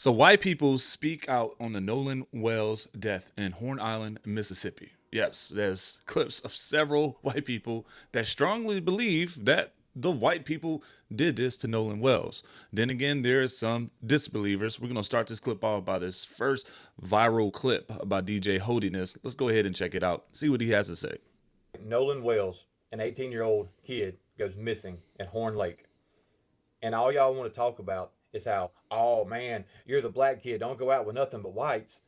So white people speak out on the Nolan Wells death in Horn Island, Mississippi. Yes, there's clips of several white people that strongly believe that the white people did this to Nolan Wells. Then again, there's some disbelievers. We're gonna start this clip off by this first viral clip by DJ Holdiness. Let's go ahead and check it out. See what he has to say. Nolan Wells, an 18-year-old kid, goes missing at Horn Lake. And all y'all want to talk about is how, oh man, you're the black kid, don't go out with nothing but whites.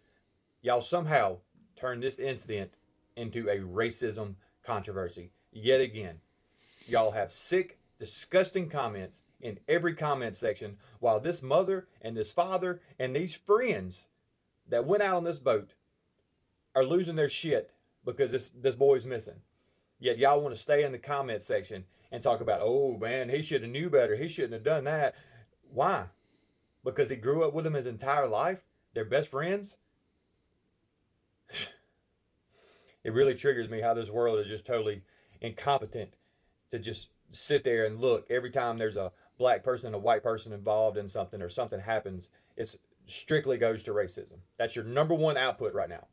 Y'all somehow turn this incident into a racism controversy. Yet again, y'all have sick, disgusting comments in every comment section, while this mother and this father and these friends that went out on this boat are losing their shit because this boy's missing. Yet y'all want to stay in the comment section and talk about, oh man, he should have knew better. He shouldn't have done that. Why? Because he grew up with them his entire life? They're best friends? It really triggers me how this world is just totally incompetent to just sit there and look. Every time there's a black person, a white person involved in something or something happens, it strictly goes to racism. That's your number one output right now.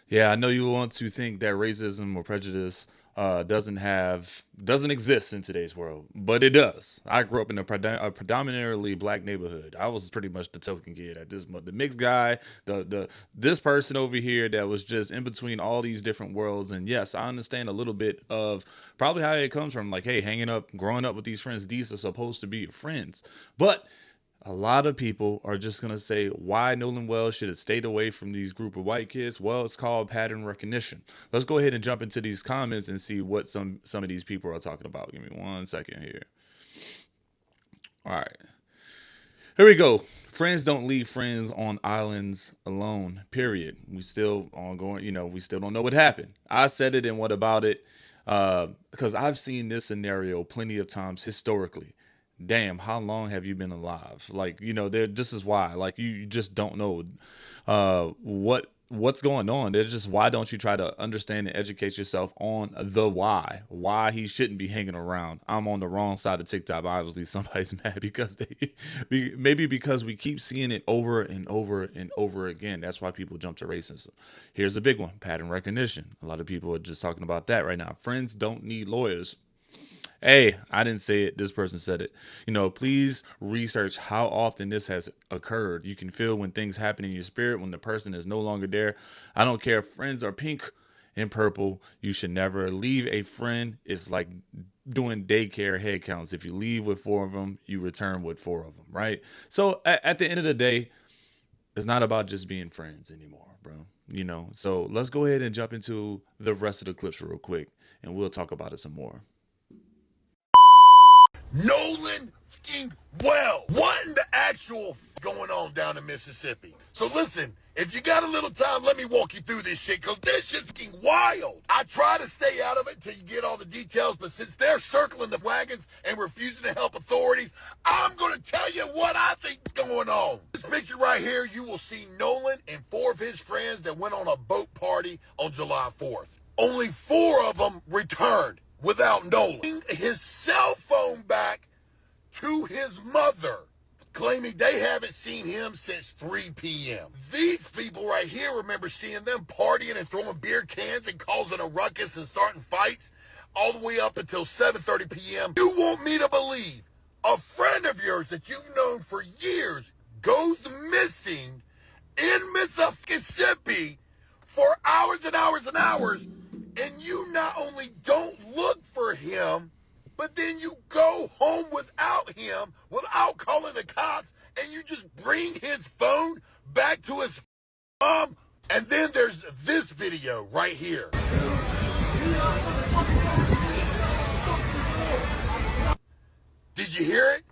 Yeah, I know you want to think that racism or prejudice doesn't exist in today's world, but it does. I grew up in a predominantly black neighborhood. I was pretty much the token kid at the mixed guy, the this person over here that was just in between all these different worlds. And yes, I understand a little bit of probably how it comes from. Like, hey, growing up with these friends, these are supposed to be your friends, but a lot of people are just going to say why Nolan Wells should have stayed away from these group of white kids. Well, it's called pattern recognition. Let's go ahead and jump into these comments and see what some of these people are talking about. Give me 1 second here. All right. Here we go. Friends don't leave friends on islands alone, period. We still ongoing, we still don't know what happened. I said it and what about it? Because I've seen this scenario plenty of times historically. Damn, how long have you been alive? Like, this is why. Like, you just don't know what's going on. They're just, why don't you try to understand and educate yourself on the why he shouldn't be hanging around. I'm on the wrong side of TikTok. Obviously, somebody's mad because maybe because we keep seeing it over and over and over again. That's why people jump to racism. Here's a big one: pattern recognition. A lot of people are just talking about that right now. Friends don't need lawyers. Hey, I didn't say it. This person said it. Please research how often this has occurred. You can feel when things happen in your spirit when the person is no longer there. I don't care if friends are pink and purple. You should never leave a friend. It's like doing daycare head counts. If you leave with 4 of them, you return with 4 of them, right? So at the end of the day, it's not about just being friends anymore, bro. So let's go ahead and jump into the rest of the clips real quick, and we'll talk about it some more. Nolan Wells. What in the actual going on down in Mississippi? So listen, if you got a little time, let me walk you through this shit, because this shit's wild. I try to stay out of it till you get all the details, but since they're circling the wagons and refusing to help authorities, I'm going to tell you what I think's going on. This picture right here, you will see Nolan and 4 of his friends that went on a boat party on July 4th. Only 4 of them returned without Nolan. His cell phone back to his mother, claiming they haven't seen him since 3 p.m. These people right here remember seeing them partying and throwing beer cans and causing a ruckus and starting fights all the way up until 7:30 p.m. You want me to believe a friend of yours that you've known for years goes missing in Mississippi for hours and hours and hours, and you not only don't look for him, but then you go home without him, without calling the cops, and you just bring his phone back to his mom? And then there's this video right here. Did you hear it?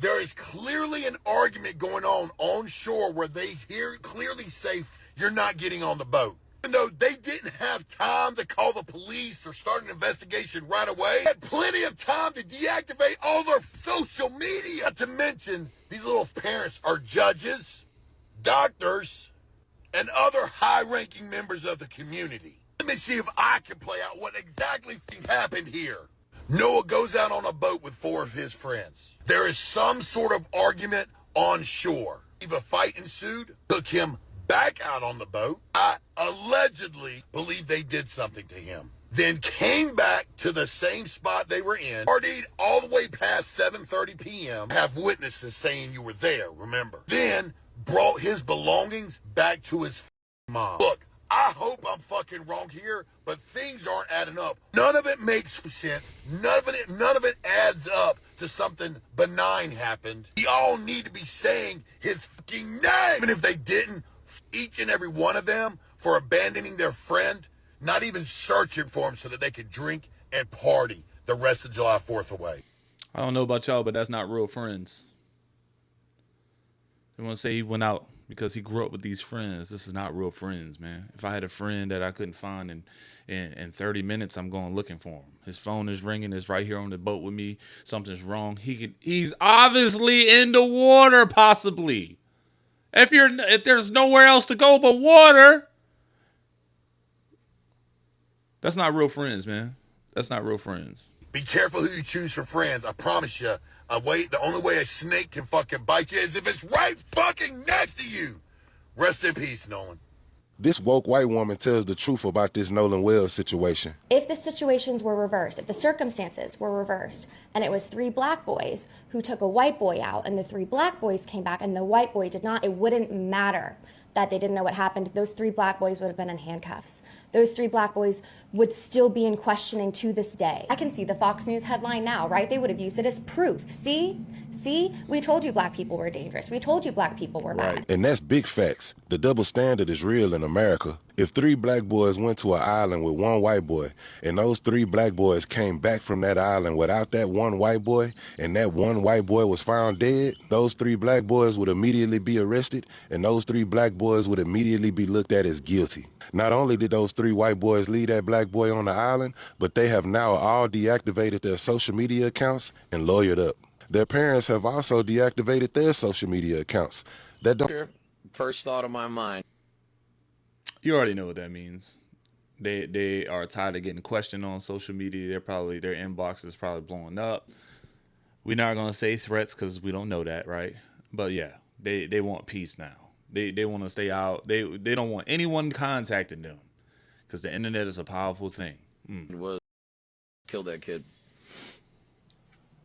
There is clearly an argument going on shore where they clearly say you're not getting on the boat. Even though they didn't have time to call the police or start an investigation right away, they had plenty of time to deactivate all their social media. Not to mention, these little parents are judges, doctors, and other high-ranking members of the community. Let me see if I can play out what exactly happened here. Noah goes out on a boat with 4 of his friends. There is some sort of argument on shore. A fight ensued, took him back out on the boat. I allegedly believe they did something to him. Then came back to the same spot they were in, partied all the way past 7:30 p.m. Have witnesses saying you were there, remember. Then brought his belongings back to his mom. Look, I hope I'm fucking wrong here, but things aren't adding up. None of it makes sense. None of it adds up to something benign happened. We all need to be saying his fucking name. Even if they didn't, each and every one of them for abandoning their friend, not even searching for him so that they could drink and party the rest of July 4th away. I don't know about y'all, but that's not real friends. They want to say he went out because he grew up with these friends. This is not real friends, man. If I had a friend that I couldn't find in 30 minutes, I'm going looking for him. His phone is ringing. It's right here on the boat with me. Something's wrong. He's obviously in the water, possibly. If there's nowhere else to go but water, that's not real friends, man. That's not real friends. Be careful who you choose for friends. I promise you, the only way a snake can fucking bite you is if it's right fucking next to you. Rest in peace, Nolan. This woke white woman tells the truth about this Nolan Wells situation. If the situations were reversed, if the circumstances were reversed, and it was 3 black boys who took a white boy out, and the 3 black boys came back and the white boy did not, it wouldn't matter that they didn't know what happened. Those 3 black boys would have been in handcuffs. Those 3 black boys would still be in questioning to this day. I can see the Fox News headline now, right? They would have used it as proof. See? We told you black people were dangerous. We told you black people were bad. And that's big facts. The double standard is real in America. If 3 black boys went to an island with 1 white boy, and those 3 black boys came back from that island without that 1 white boy, and that 1 white boy was found dead, those 3 black boys would immediately be arrested, and those 3 black boys would immediately be looked at as guilty. Not only did those 3 white boys leave that black boy on the island, but they have now all deactivated their social media accounts and lawyered up. Their parents have also deactivated their social media accounts. That don't. First thought of my mind. You already know what that means. They are tired of getting questioned on social media. Their inbox is probably blowing up. We're not gonna say threats because we don't know that, right? But yeah, they want peace now. They want to stay out. They don't want anyone contacting them because the internet is a powerful thing. It was kill that kid.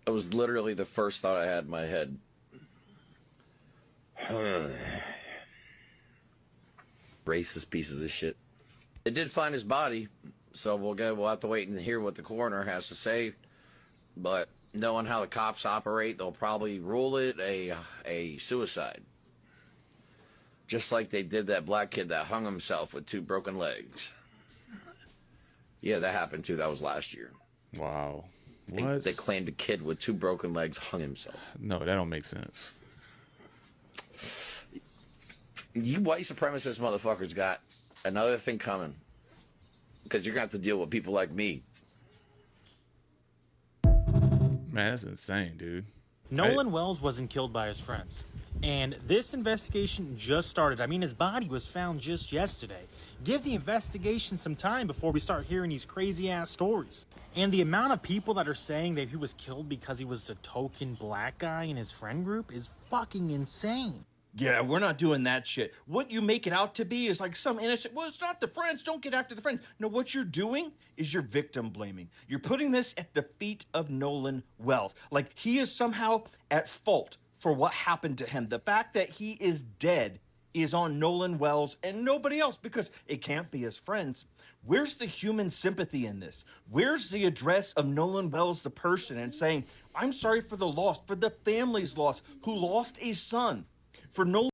That was literally the first thought I had in my head. Racist pieces of shit. They did find his body, so we'll have to wait and hear what the coroner has to say. But knowing how the cops operate, they'll probably rule it a suicide. Just like they did that black kid that hung himself with 2 broken legs. Yeah, that happened too. That was last year. Wow. What? They claimed a kid with 2 broken legs hung himself. No, that don't make sense. You white supremacist motherfuckers got another thing coming. Because you're going to have to deal with people like me. Man, that's insane, dude. Nolan Wells wasn't killed by his friends. And this investigation just started. I mean, his body was found just yesterday. Give the investigation some time before we start hearing these crazy-ass stories. And the amount of people that are saying that he was killed because he was a token black guy in his friend group is fucking insane. Yeah, we're not doing that shit. What you make it out to be is like some innocent, well, it's not the friends, don't get after the friends. No, what you're doing is you're victim blaming. You're putting this at the feet of Nolan Wells. Like he is somehow at fault for what happened to him. The fact that he is dead is on Nolan Wells and nobody else because it can't be his friends. Where's the human sympathy in this? Where's the address of Nolan Wells, the person, and saying, I'm sorry for the loss, for the family's loss, who lost a son, for Nolan